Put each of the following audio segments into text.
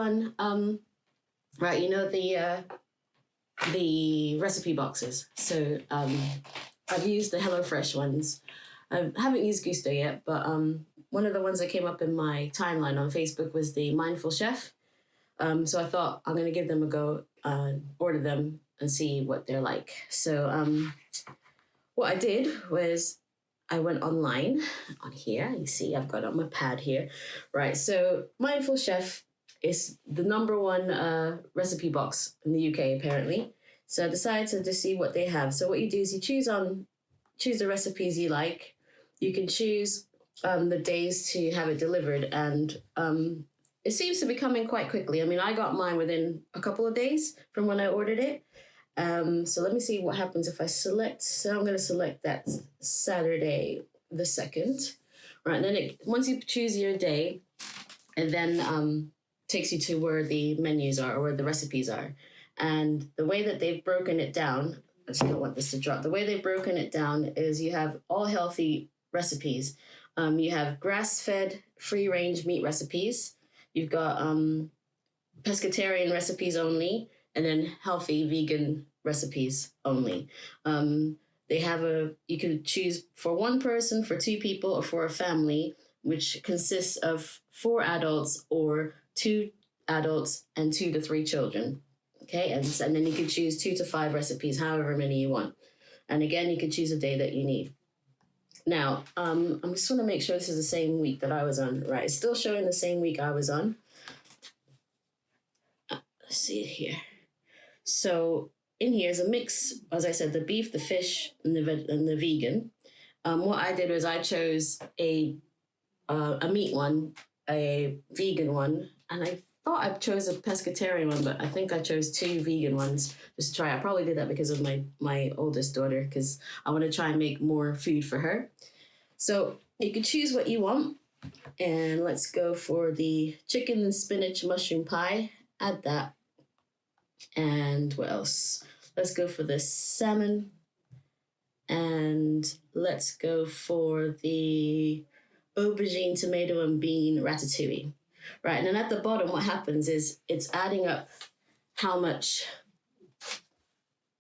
one, right, you know, the recipe boxes. So I've used the HelloFresh ones. I haven't used Gusto yet, but one of the ones that came up in my timeline on Facebook was the Mindful Chef. So I thought I'm going to give them a go, order them and see what they're like. So what I did was I went online on here. You see, I've got it on my pad here. Right, so Mindful Chef is the number one recipe box in the UK, apparently. So I decided to just see what they have. So what you do is you choose the recipes you like. You can choose the days to have it delivered, and it seems to be coming quite quickly. I mean, I got mine within a couple of days from when I ordered it. So let me see what happens if I select. So I'm going to select that Saturday the 2nd. Right, and then once you choose your day, it then takes you to where the menus are or where the recipes are. And the way that they've broken it down, I just don't want this to drop. The way they've broken it down is you have all healthy recipes. You have grass-fed, free-range meat recipes. You've got pescatarian recipes only, and then healthy vegan recipes only. They have you can choose for one person, for two people, or for a family, which consists of 4 adults or 2 adults and 2 to 3 children. Okay, and then you can choose 2 to 5 recipes, however many you want. And again, you can choose a day that you need. Now, I'm just want to make sure this is the same week that I was on. Right, it's still showing the same week I was on. Let's see it here. So in here is a mix, as I said, the beef, the fish, and the vegan. What I did was I chose a meat one, a vegan one, and I thought I chose a pescatarian one, but I think I chose 2 vegan ones just to try. I probably did that because of my oldest daughter, because I want to try and make more food for her. So you can choose what you want, and let's go for the chicken and spinach mushroom pie. Add that. And what else? Let's go for the salmon, and let's go for the aubergine, tomato, and bean ratatouille. Right, and then at the bottom, what happens is it's adding up how much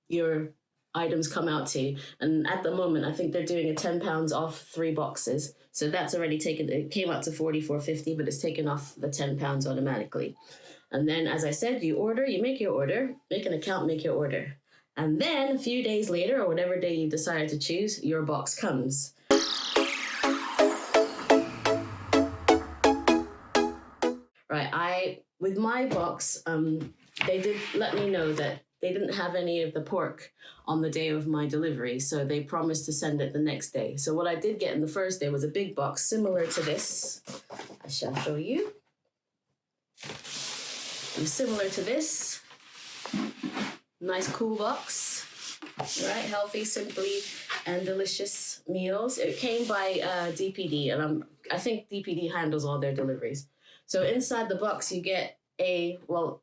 your items come out to. And at the moment, I think they're doing a £10 off 3 boxes. So that's already taken, it came out to $44.50, but it's taken off the £10 automatically. And then, as I said, you make your order, make an account, make your order. And then a few days later, or whatever day you decide to choose, your box comes. Right, with my box, they did let me know that they didn't have any of the pork on the day of my delivery, so they promised to send it the next day. So what I did get in the first day was a big box similar to this. I shall show you. Similar to this. Nice cool box. Right, healthy, simply, and delicious meals. It came by DPD, and I think DPD handles all their deliveries. So inside the box, you get I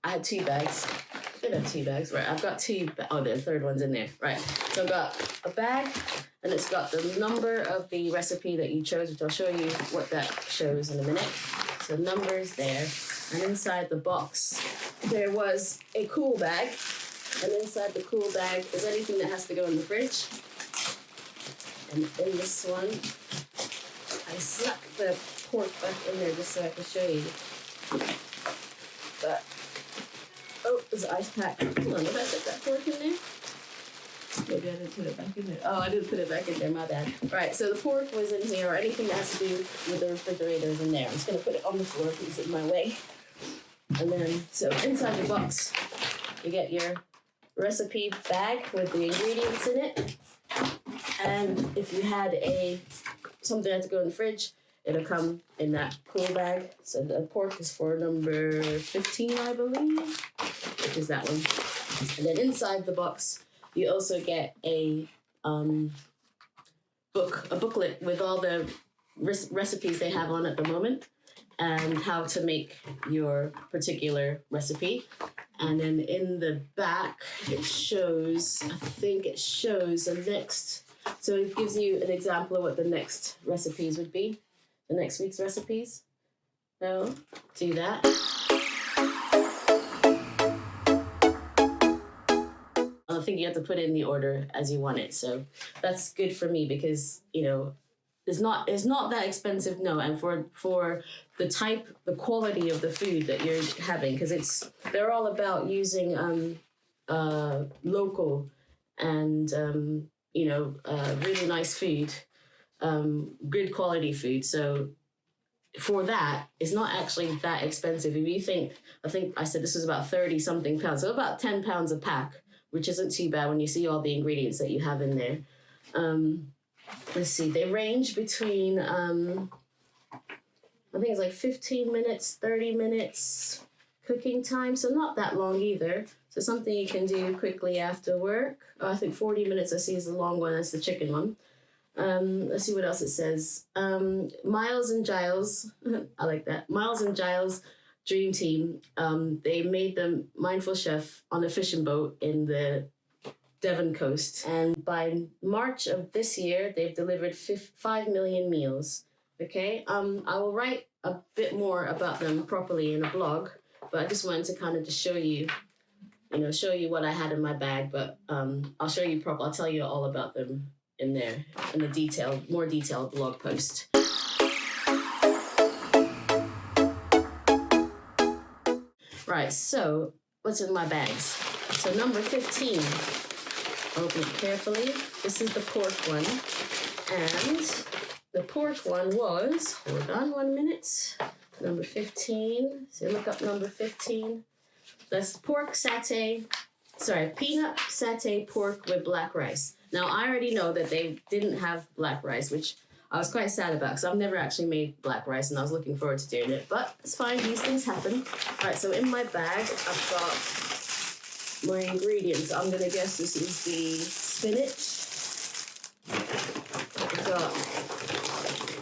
had 2 bags. I did have 2 bags, right? I've got 2, the third one's in there, right? So I've got a bag, and it's got the number of the recipe that you chose, which I'll show you what that shows in a minute. So numbers there, and inside the box, there was a cool bag, and inside the cool bag is anything that has to go in the fridge. And in this one, I snuck the pork back in there just so I can show you. But, there's an ice pack. Hold on, did I put that pork in there? Maybe I didn't put it back in there. Oh, I didn't put it back in there, my bad. Right, so the pork was in here, or anything that has to do with the refrigerator is in there. I'm just going to put it on the floor because it's in my way. And then, so inside the box, you get your recipe bag with the ingredients in it. And if you had something that had to go in the fridge, it'll come in that cool bag. So the pork is for number 15, I believe, which is that one. And then inside the box, you also get a booklet with all the recipes they have on at the moment and how to make your particular recipe. And then in the back, it shows the next. So it gives you an example of what the next recipes would be. The next week's recipes. So, do that. think you have to put in the order as you want it. So that's good for me because, you know, it's not that expensive, no, and for the quality of the food that you're having, because they're all about using local and really nice food, good quality food. So for that, it's not actually that expensive. If you think, I think I said this was about 30 something pounds, so about £10 a pack, which isn't too bad when you see all the ingredients that you have in there. Let's see, they range between, I think it's like 15 minutes, 30 minutes cooking time, so not that long either. So something you can do quickly after work. I think 40 minutes I see is the long one, that's the chicken one. Let's see what else it says. Miles and Giles, I like that. Miles and Giles Dream Team, they made the Mindful Chef on a fishing boat in the Devon coast. And by March of this year, they've delivered 5 million meals. Okay, I will write a bit more about them properly in a blog, but I just wanted to kind of just show you what I had in my bag. But I'll show you I'll tell you all about them in there in a more detailed blog post. Right, so what's in my bags? So number 15. Open it carefully. This is the pork one. And the pork one was, hold on 1 minute, number 15. So look up number 15. That's peanut satay pork with black rice. Now, I already know that they didn't have black rice, which I was quite sad about because I've never actually made black rice and I was looking forward to doing it. But it's fine, these things happen. All right, so in my bag, I've got my ingredients. I'm going to guess this is the spinach. We've got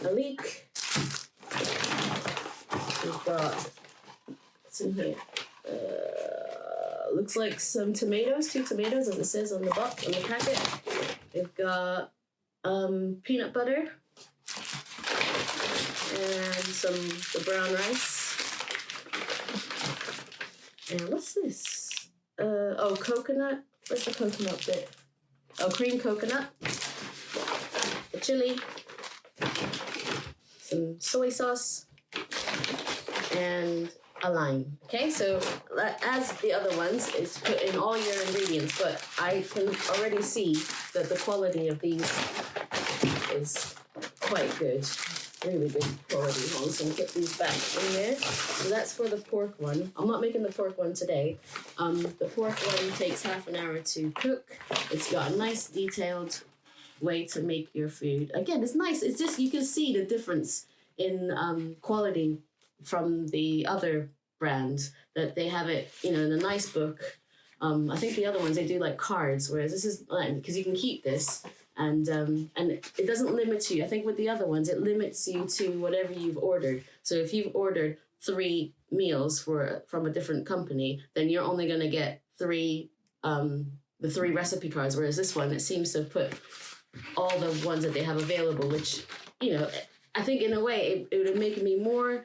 a leek. We've got, what's in here? Looks like some tomatoes, 2 tomatoes, as it says on the packet. We've got peanut butter and the brown rice. And what's this? Coconut. Where's the coconut bit? Cream coconut. The chili. Some soy sauce. And a lime. Okay, so as the other ones, it's put in all your ingredients, but I can already see that the quality of these is quite good. Really good quality. I'm just going to get these back in there. So that's for the pork one. I'm not making the pork one today. The pork one takes half an hour to cook. It's got a nice detailed way to make your food. Again, it's nice. It's just, you can see the difference in quality from the other brands, that they have it, in a nice book. I think the other ones, they do like cards, whereas this is, because you can keep this, and it doesn't limit you. I think with the other ones, it limits you to whatever you've ordered. So if you've ordered 3 meals from a different company, then you're only going to get the 3 recipe cards, whereas this one, it seems to have put all the ones that they have available, which, I think in a way it would make me more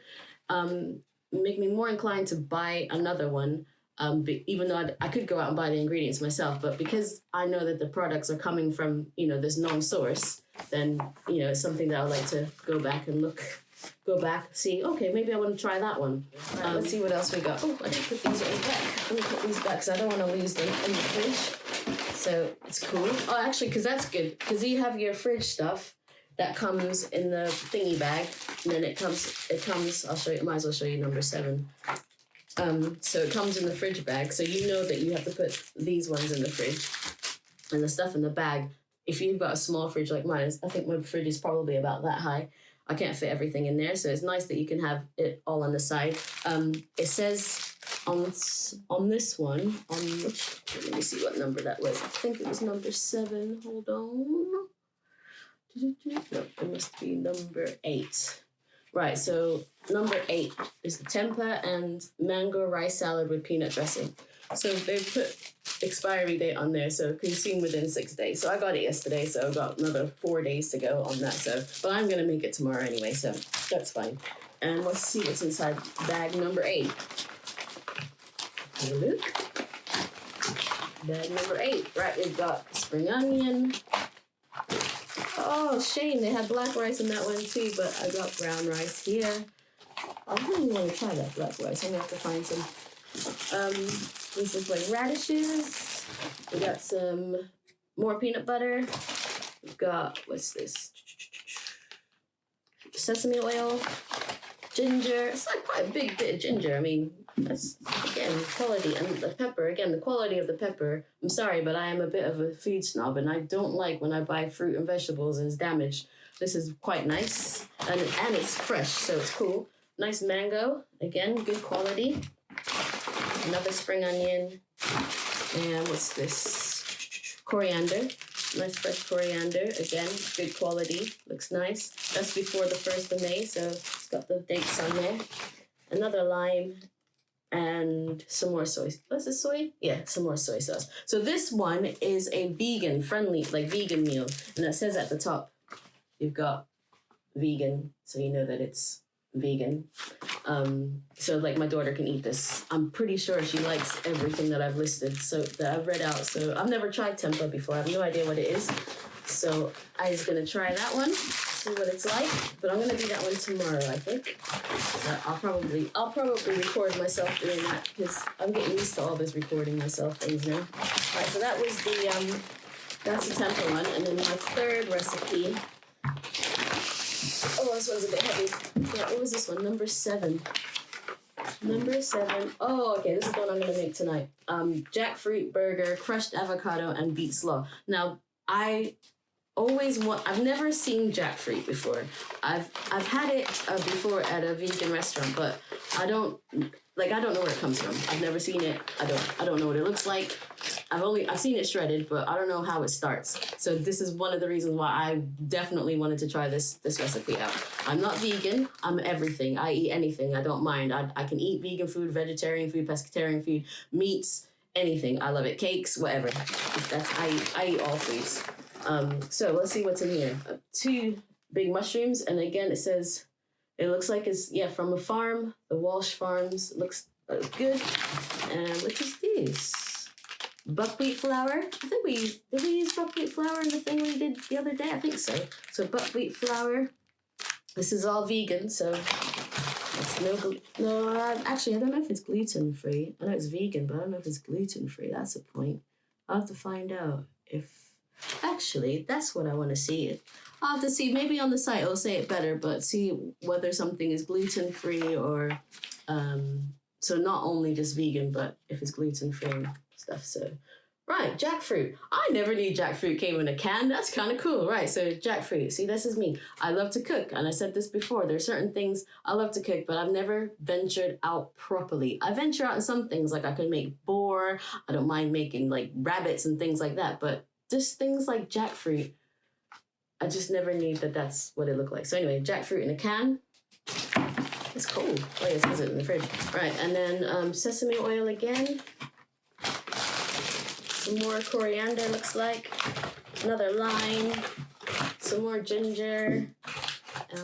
inclined to buy another one, even though I could go out and buy the ingredients myself. But because I know that the products are coming from, this known source, then, it's something that I'd like to go back, see, okay, maybe I want to try that one. Let's see what else we got. Oh, I didn't put these in back. Let me put these back because I don't want to lose them in the fridge. So it's cool. Oh, actually, because that's good, because you have your fridge stuff that comes in the thingy bag, and then it comes, I'll show you, might as well show you number 7. So it comes in the fridge bag, so you know that you have to put these ones in the fridge, and the stuff in the bag. If you've got a small fridge like mine, I think my fridge is probably about that high. I can't fit everything in there, so it's nice that you can have it all on the side. It says on this one, let me see what number that was. I think it was number 7. Hold on. No, it must be number 8. Right, so number 8 is the tempeh and mango rice salad with peanut dressing. So they put expiry date on there, so consume within 6 days. So I got it yesterday, so I've got another 4 days to go on that. But I'm going to make it tomorrow anyway, so that's fine. And let's see what's inside bag number 8. Have a look. Bag number 8. Right, we've got spring onion. Oh, shame. They had black rice in that one too, but I got brown rice here. I really want to try that black rice. I'm going to have to find some. This is like radishes. We got some more peanut butter. We've got, what's this? Sesame oil, ginger. It's like quite a big bit of ginger. I mean, that's, again, quality. And the pepper, again, the quality of the pepper. I'm sorry, but I am a bit of a food snob, and I don't like when I buy fruit and vegetables and it's damaged. This is quite nice, and it's fresh, so it's cool. Nice mango, again, good quality. Another spring onion, and what's this? Coriander. Nice fresh coriander, again, good quality, looks nice. That's before the 1st of May, so it's got the dates on there. Another lime, and some more soy. What's this, soy? Yeah, some more soy sauce. So this one is a vegan friendly, like vegan meal. And it says at the top, you've got vegan, so you know that it's vegan. So like my daughter can eat this. I'm pretty sure she likes everything that I've listed, so that I've read out. So I've never tried tempeh before. I have no idea what it is. So I'm just gonna try that one, see what it's like. But I'm gonna do that one tomorrow, I think. So I'll probably record myself doing that because I'm getting used to all this recording myself things now. Alright, so that was that's the tempeh one, and then my third recipe. Oh, this one's a bit heavy. Yeah, what was this one? Number 7. Oh, okay, this is the one I'm going to make tonight. Jackfruit burger, crushed avocado, and beet slaw. Now, I've never seen jackfruit before. I've had it before at a vegan restaurant, but I don't know where it comes from. I've never seen it. I don't know what it looks like. I've seen it shredded, but I don't know how it starts. So this is one of the reasons why I definitely wanted to try this recipe out. I'm not vegan. I'm everything. I eat anything. I don't mind. I can eat vegan food, vegetarian food, pescatarian food, meats, anything. I love it. Cakes, whatever. I eat all foods. So let's see what's in here. 2 big mushrooms, and again it looks like it's from a farm. The Walsh Farms looks good. And what is this? Buckwheat flour. I think did we use buckwheat flour in the thing we did the other day? I think so. So buckwheat flour. This is all vegan, so it's actually I don't know if it's gluten free. I know it's vegan, but I don't know if it's gluten free. That's a point. I'll have to find out if. Actually, that's what I want to see. I'll have to see. Maybe on the site it'll say it better, but see whether something is gluten free or so not only just vegan, but if it's gluten free stuff. So right, jackfruit. I never knew jackfruit came in a can. That's kind of cool. Right, so jackfruit. See, this is me. I love to cook, and I said this before. There are certain things I love to cook, but I've never ventured out properly. I venture out in some things, like I can make boar. I don't mind making like rabbits and things like that, but just things like jackfruit, I just never knew that that's what it looked like. So anyway, jackfruit in a can. It's cold. Oh, yeah, it says it in the fridge. Right, and then sesame oil again. Some more coriander, looks like. Another lime. Some more ginger.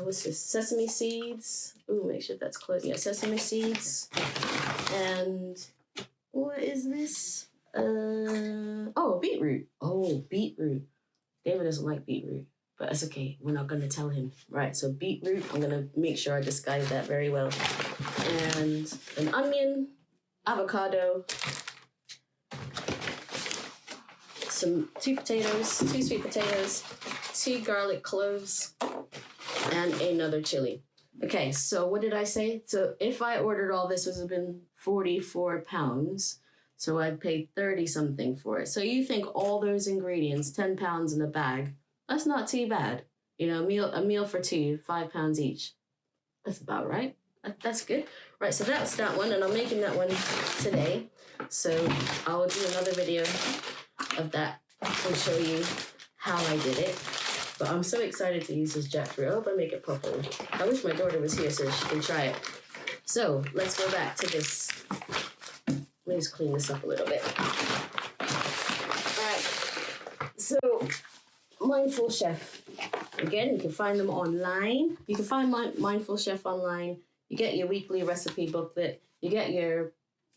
What's this? Sesame seeds. Ooh, make sure that's close. Yeah, sesame seeds. And what is this? Beetroot. Oh, beetroot. David doesn't like beetroot, but that's okay. We're not going to tell him. Right, so beetroot. I'm going to make sure I disguise that very well. And an onion, avocado, two sweet potatoes, 2 garlic cloves, and another chili. Okay, so what did I say? So if I ordered all this, it would have been 44 pounds. So I'd pay 30 something for it. So you think all those ingredients, 10 pounds in a bag, that's not too bad. You know, a meal for 2, 5 pounds each. That's about right. That's good. Right, so that's that one, and I'm making that one today. So I'll do another video of that and show you how I did it. But I'm so excited to use this jackfruit. I hope I make it properly. I wish my daughter was here so she can try it. So let's go back to this. Let me just clean this up a little bit. All right. So, Mindful Chef. Again, you can find them online. You can find Mindful Chef online. You get your weekly recipe booklet. You get your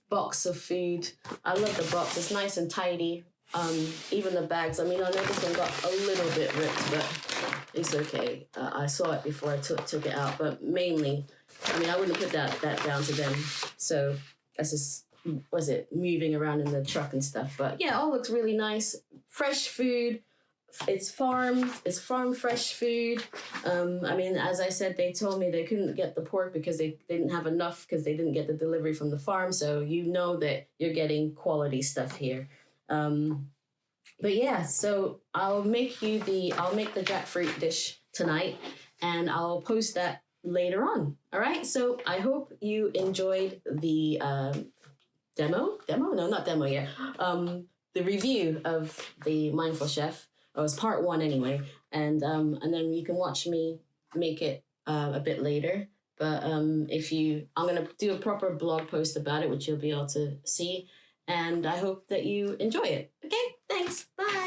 box of food. I love the box. It's nice and tidy. Even the bags. I mean, I know this one got a little bit ripped, but it's okay. I saw it before I took it out. But mainly, I mean, I wouldn't put that down to them. So that's just, was it moving around in the truck and stuff. But yeah, it all looks really nice. Fresh food. It's farm fresh food. I mean, as I said, they told me they couldn't get the pork because they didn't have enough because they didn't get the delivery from the farm. So you know that you're getting quality stuff here. But yeah, so I'll make the jackfruit dish tonight, and I'll post that later on. All right. So I hope you enjoyed the demo. No, not demo yet. The review of the Mindful Chef. It was part 1 anyway, and then you can watch me make it a bit later. But I'm gonna do a proper blog post about it, which you'll be able to see. And I hope that you enjoy it. Okay, thanks. Bye.